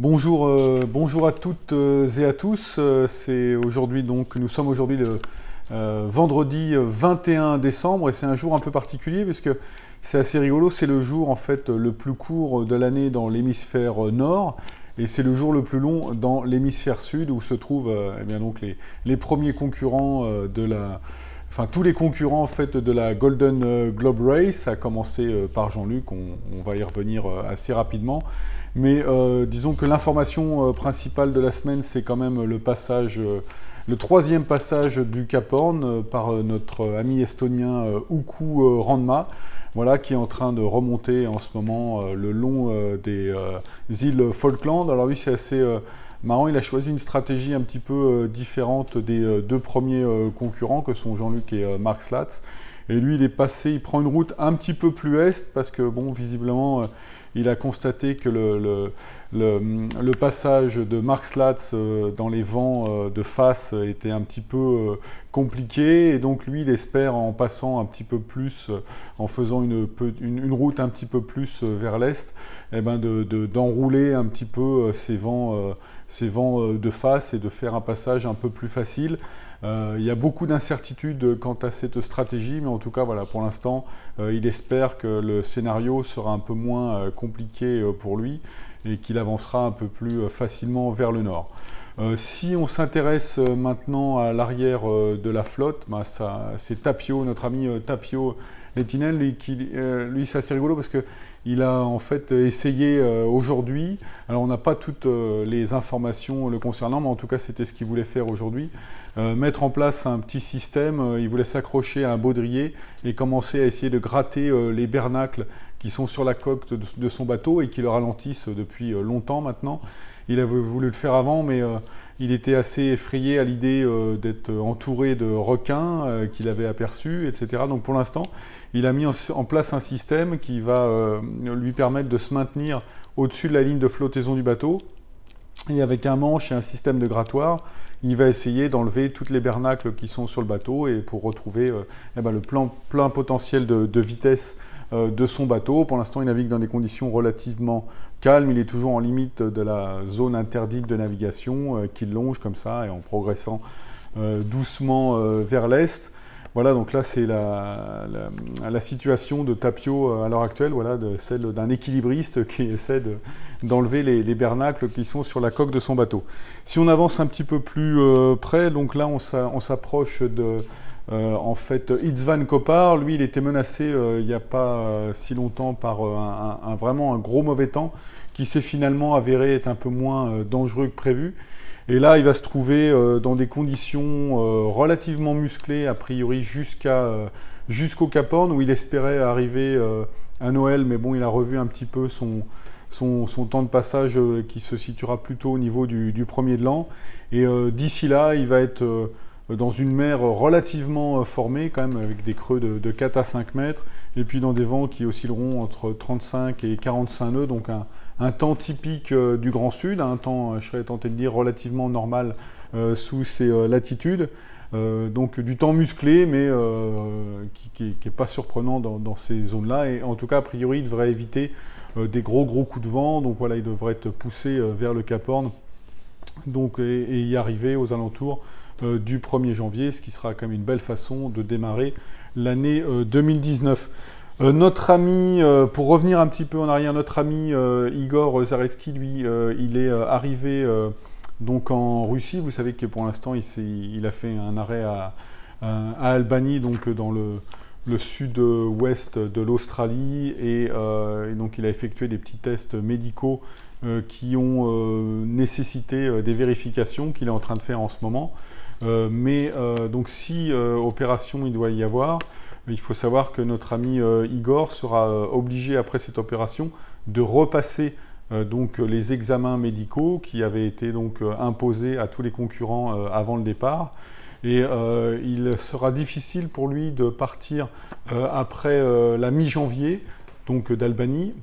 Bonjour, bonjour à toutes et à tous. Nous sommes aujourd'hui le vendredi 21 décembre et c'est un jour un peu particulier parce que c'est assez rigolo. C'est le jour en fait le plus court de l'année dans l'hémisphère nord et c'est le jour le plus long dans l'hémisphère sud où se trouvent eh bien donc les premiers concurrents enfin tous les concurrents en fait de la Golden Globe Race, à commencer par Jean-Luc. On va y revenir assez rapidement. Mais disons que l'information principale de la semaine, c'est quand même le troisième passage du Cap Horn par notre ami estonien Uku Randma, voilà, qui est en train de remonter en ce moment le long des îles Falkland. Alors lui, c'est assez marrant, il a choisi une stratégie un petit peu différente des deux premiers concurrents que sont Jean-Luc et Mark Slatz. Et lui, il prend une route un petit peu plus est parce que, bon, visiblement, il a constaté que le passage de Mark Slatz dans les vents de face était un petit peu compliqué. Et donc, lui, il espère, en passant un petit peu plus, en faisant une route un petit peu plus vers l'est, eh ben d'enrouler un petit peu ces vents de face et de faire un passage un peu plus facile. Il y a beaucoup d'incertitudes quant à cette stratégie, mais en tout cas, voilà, pour l'instant, il espère que le scénario sera un peu moins compliqué pour lui et qu'il avancera un peu plus facilement vers le nord. Si on s'intéresse maintenant à l'arrière de la flotte, bah c'est Tapio, notre ami Tapio Lehtinen. Lui c'est assez rigolo parce que il a en fait essayé aujourd'hui, alors on n'a pas toutes les informations le concernant, mais en tout cas c'était ce qu'il voulait faire aujourd'hui, mettre en place un petit système. Il voulait s'accrocher à un baudrier et commencer à essayer de gratter les bernacles qui sont sur la coque de son bateau et qui le ralentissent depuis longtemps maintenant. Il avait voulu le faire avant, mais il était assez effrayé à l'idée d'être entouré de requins qu'il avait aperçus, etc. Donc pour l'instant, il a mis en place un système qui va lui permettre de se maintenir au-dessus de la ligne de flottaison du bateau. Et avec un manche et un système de grattoir, il va essayer d'enlever toutes les bernacles qui sont sur le bateau et pour retrouver le plein potentiel de vitesse de son bateau. Pour l'instant, il navigue dans des conditions relativement calmes. Il est toujours en limite de la zone interdite de navigation qu'il longe comme ça et en progressant doucement vers l'est. Voilà, donc là, c'est la situation de Tapio à l'heure actuelle, voilà, celle d'un équilibriste qui essaie d'enlever les bernacles qui sont sur la coque de son bateau. Si on avance un petit peu plus près, donc là, on s'approche de... en fait, Istvan Kopar, lui, il était menacé il n'y a pas si longtemps par vraiment un gros mauvais temps qui s'est finalement avéré être un peu moins dangereux que prévu. Et là, il va se trouver dans des conditions relativement musclées, a priori jusqu'au Cap Horn, où il espérait arriver à Noël, mais bon, il a revu un petit peu son temps de passage qui se situera plutôt au niveau du premier de l'an. Et d'ici là, il va être dans une mer relativement formée, quand même, avec des creux de 4 à 5 mètres, et puis dans des vents qui oscilleront entre 35 et 45 nœuds, donc un temps typique du Grand Sud, un temps, je serais tenté de dire, relativement normal sous ces latitudes. Donc du temps musclé, mais qui n'est pas surprenant dans ces zones-là. Et en tout cas, a priori, il devrait éviter des gros coups de vent. Donc voilà, il devrait être poussé vers le Cap Horn donc, et y arriver aux alentours du 1er janvier, ce qui sera quand même une belle façon de démarrer l'année 2019. Notre ami, pour revenir un petit peu en arrière, notre ami Igor Zaretski, lui, il est arrivé donc en Russie. Vous savez que pour l'instant, il a fait un arrêt à Albany, donc dans le sud-ouest de l'Australie, et donc il a effectué des petits tests médicaux qui ont nécessité des vérifications qu'il est en train de faire en ce moment. Donc si opération il doit y avoir, il faut savoir que notre ami Igor sera obligé après cette opération de repasser donc les examens médicaux qui avaient été donc imposés à tous les concurrents avant le départ. Et il sera difficile pour lui de partir après la mi-janvier, donc d'Albany,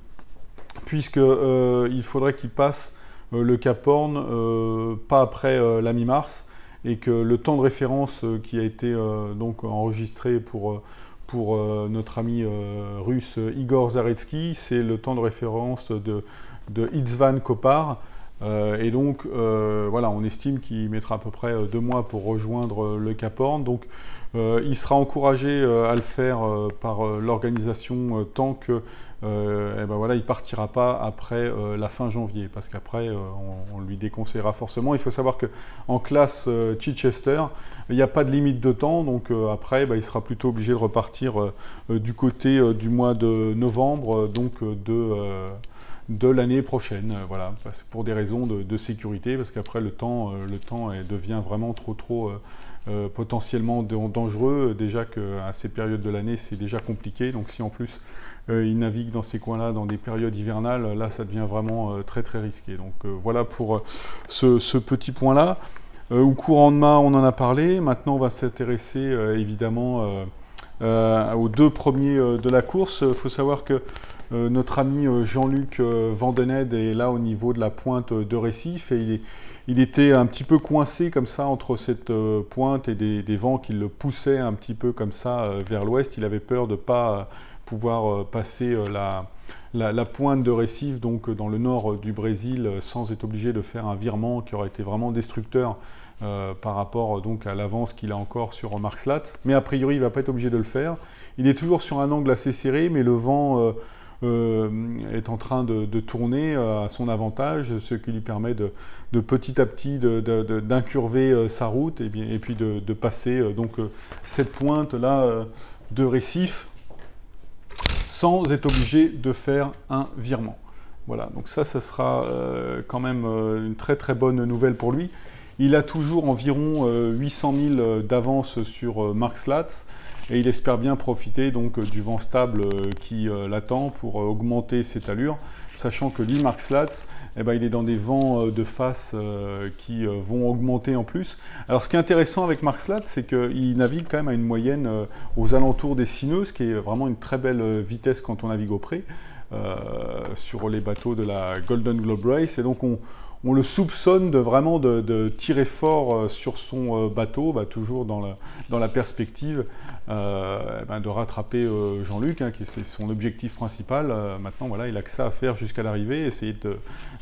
puisqu'il faudrait qu'il passe le Cap Horn pas après la mi-mars, et que le temps de référence qui a été donc enregistré pour notre ami russe Igor Zaretski, c'est le temps de référence de Istvan Kopar, Et donc, voilà, on estime qu'il mettra à peu près 2 mois pour rejoindre le Cap Horn. Donc, il sera encouragé à le faire par l'organisation tant que eh ben voilà, il partira pas après la fin janvier, parce qu'après on lui déconseillera forcément. Il faut savoir qu'en classe Chichester, il n'y a pas de limite de temps, donc après il sera plutôt obligé de repartir du côté du mois de novembre, donc de l'année prochaine, voilà, pour des raisons de sécurité, parce qu'après le temps devient vraiment trop potentiellement dangereux, déjà qu'à ces périodes de l'année c'est déjà compliqué, donc si en plus il navigue dans ces coins-là dans des périodes hivernales, là ça devient vraiment très risqué. Donc voilà pour ce petit point-là. Au courant de mât, on en a parlé, maintenant on va s'intéresser évidemment aux 2 premiers de la course. Il faut savoir que notre ami Jean-Luc Vandened est là au niveau de la pointe de Récif et il était un petit peu coincé comme ça entre cette pointe et des vents qui le poussaient un petit peu comme ça vers l'ouest. Il avait peur de ne pas pouvoir passer la pointe de Récif, donc dans le nord du Brésil, sans être obligé de faire un virement qui aurait été vraiment destructeur par rapport donc à l'avance qu'il a encore sur Mark Slatz. Mais a priori, il ne va pas être obligé de le faire. Il est toujours sur un angle assez serré, mais le vent est en train de tourner à son avantage, ce qui lui permet de petit à petit d'incurver sa route et puis de passer donc cette pointe-là de Récif sans être obligé de faire un virement. Voilà, donc ça sera quand même une très bonne nouvelle pour lui. Il a toujours environ 800 000 d'avance sur Mark Slatz et il espère bien profiter donc du vent stable qui l'attend pour augmenter cette allure, sachant que lui, Mark Slatz, il est dans des vents de face qui vont augmenter en plus. Alors ce qui est intéressant avec Mark Slatz, c'est qu'il navigue quand même à une moyenne aux alentours des 6 nœuds, ce qui est vraiment une très belle vitesse quand on navigue au près, sur les bateaux de la Golden Globe Race, et donc on le soupçonne de tirer fort sur son bateau, toujours dans la perspective de rattraper Jean-Luc, qui c'est son objectif principal. Maintenant, voilà, il a que ça à faire jusqu'à l'arrivée, essayer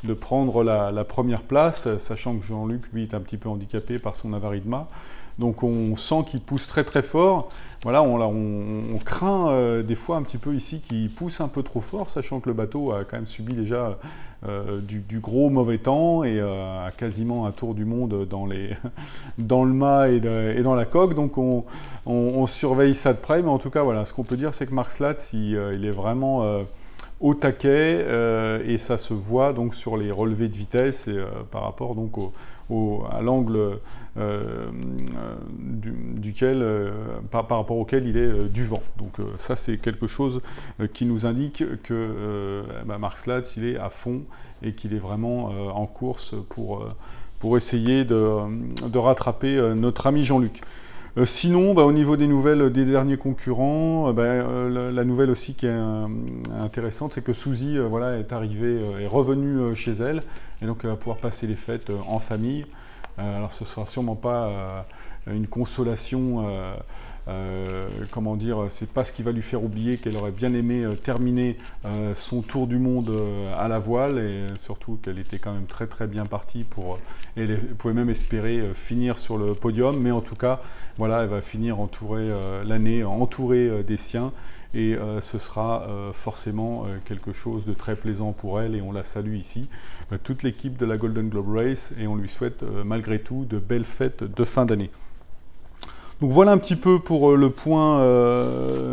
de prendre la première place, sachant que Jean-Luc, lui, est un petit peu handicapé par son avarie de mât. Donc on sent qu'il pousse très fort. Voilà, on craint des fois un petit peu ici qu'il pousse un peu trop fort, sachant que le bateau a quand même subi déjà du gros mauvais temps et a quasiment un tour du monde dans le mât et dans la coque. Donc on surveille ça de près, mais en tout cas, voilà, ce qu'on peut dire, c'est que Mark Slatz, il est vraiment au taquet et ça se voit donc sur les relevés de vitesse et, par rapport donc à l'angle par rapport auquel il est du vent. Donc ça c'est quelque chose qui nous indique que Mark Slatz il est à fond et qu'il est vraiment en course pour essayer de rattraper notre ami Jean-Luc. Sinon, au niveau des nouvelles des derniers concurrents, la nouvelle aussi qui est intéressante, c'est que Suzy est revenue chez elle, et donc elle va pouvoir passer les fêtes en famille. Alors ce sera sûrement pas une consolation, comment dire, c'est pas ce qui va lui faire oublier qu'elle aurait bien aimé terminer son tour du monde à la voile, et surtout qu'elle était quand même très bien partie et elle pouvait même espérer finir sur le podium, mais en tout cas, voilà, elle va finir l'année entourée des siens, et ce sera forcément quelque chose de très plaisant pour elle, et on la salue ici, toute l'équipe de la Golden Globe Race, et on lui souhaite malgré tout de belles fêtes de fin d'année. Donc voilà un petit peu pour le point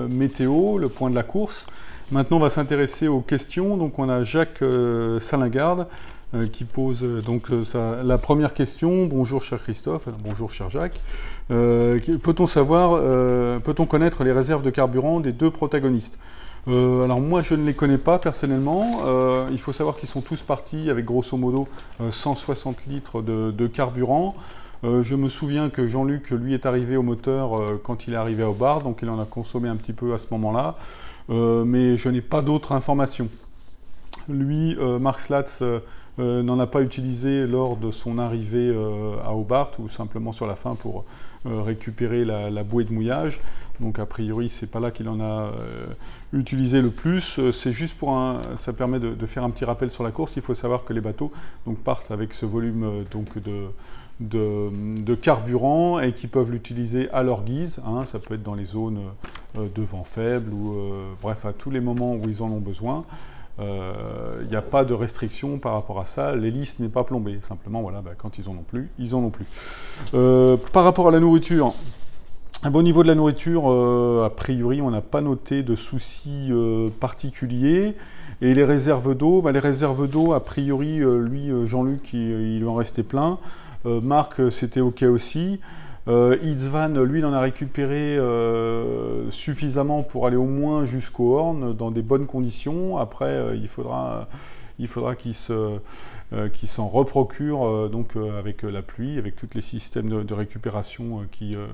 météo, le point de la course. Maintenant on va s'intéresser aux questions. Donc on a Jacques Salingarde qui pose la première question. Bonjour cher Christophe, bonjour cher Jacques. Peut-on connaître les réserves de carburant des 2 protagonistes? Alors moi je ne les connais pas personnellement. Il faut savoir qu'ils sont tous partis avec grosso modo 160 litres de carburant. Je me souviens que Jean-Luc, lui, est arrivé au moteur quand il est arrivé au bar, donc il en a consommé un petit peu à ce moment-là, mais je n'ai pas d'autres informations. Lui, Mark Slatz, n'en a pas utilisé lors de son arrivée à Hobart, ou simplement sur la fin pour récupérer la bouée de mouillage. Donc a priori, c'est pas là qu'il en a utilisé le plus. C'est juste ça permet de faire un petit rappel sur la course. Il faut savoir que les bateaux donc, partent avec ce volume de carburant et qui peuvent l'utiliser à leur guise. Hein. Ça peut être dans les zones de vent faible ou bref, à tous les moments où ils en ont besoin. Il n'y a pas de restriction par rapport à ça. L'hélice n'est pas plombée. Simplement, voilà, quand ils en ont plus, ils en ont plus. Par rapport à la nourriture, au niveau de la nourriture, a priori, on n'a pas noté de soucis particuliers. Et les réserves d'eau, les réserves d'eau, a priori, lui, Jean-Luc, il lui en restait plein. Marc, c'était OK aussi. Itzvan, lui, il en a récupéré suffisamment pour aller au moins jusqu'au Horn dans des bonnes conditions. Après, il faudra qu'il s'en reprocure donc, avec la pluie, avec tous les systèmes de récupération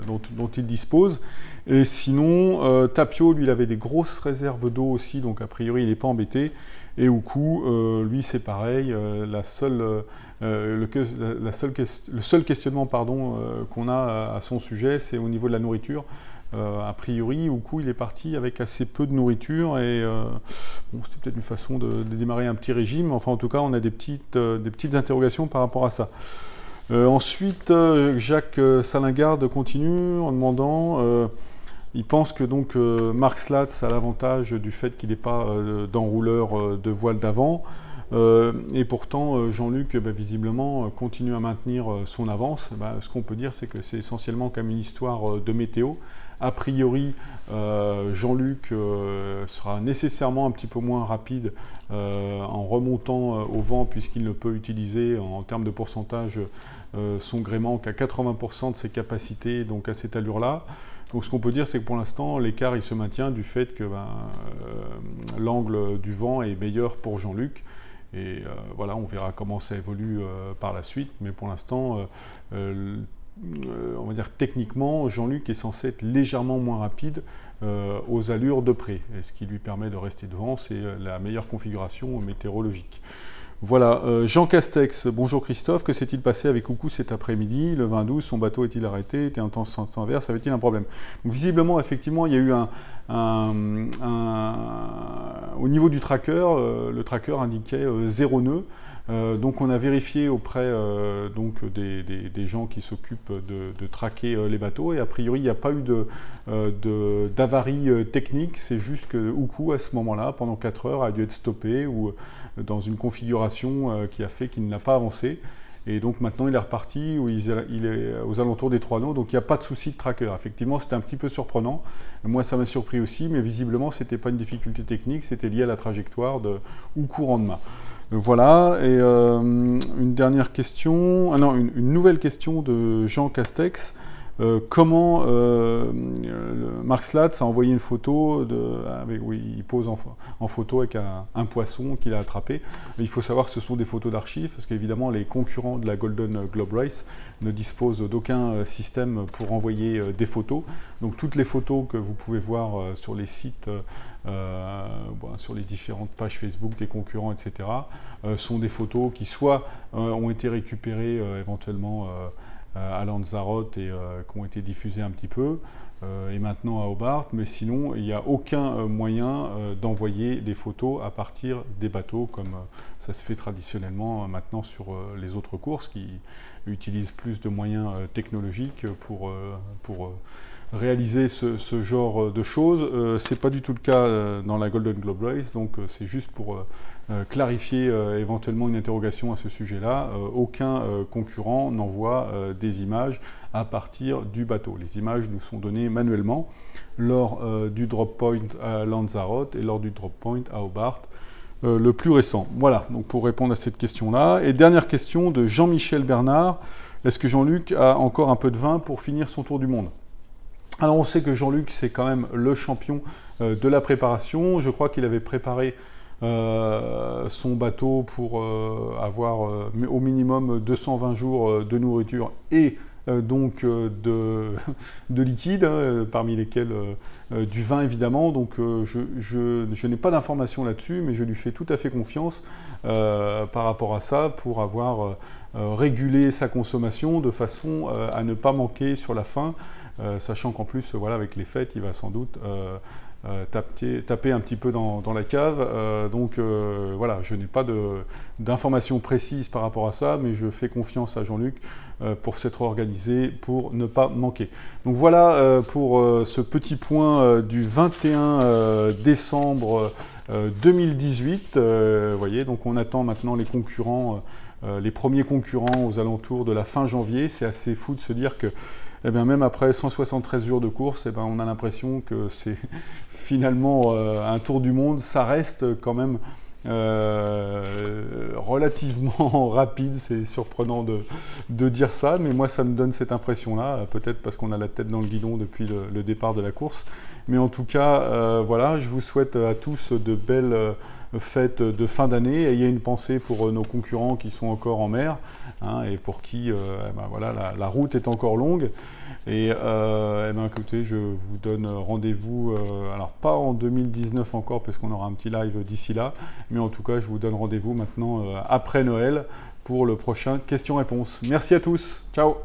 dont il dispose. Et sinon, Tapio, lui, il avait des grosses réserves d'eau aussi, donc a priori, il n'est pas embêté. Et Oukou, lui, c'est pareil. Le seul questionnement qu'on a à son sujet, c'est au niveau de la nourriture. A priori, Oukou, il est parti avec assez peu de nourriture et c'était peut-être une façon de démarrer un petit régime. Enfin, en tout cas, on a des petites interrogations par rapport à ça. Ensuite, Jacques Salingarde continue en demandant... il pense que donc Mark Slatz a l'avantage du fait qu'il n'est pas d'enrouleur de voile d'avant. Et pourtant, Jean-Luc, visiblement, continue à maintenir son avance. Ce qu'on peut dire, c'est que c'est essentiellement comme une histoire de météo. A priori, Jean-Luc sera nécessairement un petit peu moins rapide en remontant au vent, puisqu'il ne peut utiliser en termes de pourcentage son gréement qu'à 80% de ses capacités, donc à cette allure-là. Donc ce qu'on peut dire, c'est que pour l'instant, l'écart il se maintient du fait que l'angle du vent est meilleur pour Jean-Luc. Et voilà, on verra comment ça évolue par la suite. Mais pour l'instant, on va dire techniquement, Jean-Luc est censé être légèrement moins rapide aux allures de près. Et ce qui lui permet de rester devant, c'est la meilleure configuration météorologique. Voilà, Jean Castex, bonjour Christophe, que s'est-il passé avec Oukou cet après-midi? Le 20-12, son bateau est-il arrêté? Était en temps sans verse, avait-il un problème? Donc, visiblement, effectivement, il y a eu au niveau du tracker, le tracker indiquait 0 nœud. Donc on a vérifié auprès des gens qui s'occupent de traquer les bateaux et a priori il n'y a pas eu d'avarie technique, c'est juste que Oukou à ce moment-là, pendant 4 heures, a dû être stoppé ou dans une configuration qui a fait qu'il n'a pas avancé. Et donc maintenant il est reparti, où il est aux alentours des 3 nœuds, donc il n'y a pas de souci de tracker. Effectivement c'était un petit peu surprenant, moi ça m'a surpris aussi, mais visiblement c'était pas une difficulté technique, c'était lié à la trajectoire de Oukou Randma. Voilà, et une dernière question, une nouvelle question de Jean Castex. Comment Mark Slatz a envoyé une photo où il pose en photo avec un poisson qu'il a attrapé. Il faut savoir que ce sont des photos d'archives, parce qu'évidemment les concurrents de la Golden Globe Race ne disposent d'aucun système pour envoyer des photos. Donc toutes les photos que vous pouvez voir sur les sites, sur les différentes pages Facebook des concurrents, etc., sont des photos qui soit ont été récupérées éventuellement à Lanzarote et qui ont été diffusées un petit peu, et maintenant à Hobart, mais sinon il n'y a aucun moyen d'envoyer des photos à partir des bateaux, comme ça se fait traditionnellement maintenant sur les autres courses qui utilisent plus de moyens technologiques pour réaliser ce genre de choses. C'est pas du tout le cas dans la Golden Globe Race, donc c'est juste pour clarifier éventuellement une interrogation à ce sujet-là. Aucun concurrent n'envoie des images à partir du bateau. Les images nous sont données manuellement lors du drop point à Lanzarote et lors du drop point à Hobart, le plus récent. Voilà, donc pour répondre à cette question-là. Et dernière question de Jean-Michel Bernard. Est-ce que Jean-Luc a encore un peu de vin pour finir son tour du monde? Alors on sait que Jean-Luc, c'est quand même le champion de la préparation. Je crois qu'il avait préparé son bateau pour avoir au minimum 220 jours de nourriture et de liquide, hein, parmi lesquels du vin évidemment. Donc je n'ai pas d'informations là-dessus, mais je lui fais tout à fait confiance par rapport à ça pour avoir régulé sa consommation de façon à ne pas manquer sur la fin, sachant qu'en plus, voilà, avec les fêtes, il va sans doute taper un petit peu dans la cave. Voilà, je n'ai pas d'informations précises par rapport à ça, mais je fais confiance à Jean-Luc pour s'être organisé, pour ne pas manquer. Donc voilà pour ce petit point du 21 décembre 2018. Vous voyez, donc on attend maintenant les concurrents, les premiers concurrents aux alentours de la fin janvier. C'est assez fou de se dire que eh bien, même après 173 jours de course, eh bien, on a l'impression que c'est finalement un tour du monde. Ça reste quand même relativement rapide. C'est surprenant de dire ça, mais moi ça me donne cette impression-là, peut-être parce qu'on a la tête dans le guidon depuis le départ de la course. Mais en tout cas, voilà, je vous souhaite à tous de belles fêtes de fin d'année. Ayez une pensée pour nos concurrents qui sont encore en mer, hein, et pour qui voilà, la route est encore longue. Et écoutez, je vous donne rendez-vous, alors pas en 2019 encore, parce qu'on aura un petit live d'ici là, mais en tout cas, je vous donne rendez-vous maintenant après Noël pour le prochain question-réponse. Merci à tous, ciao!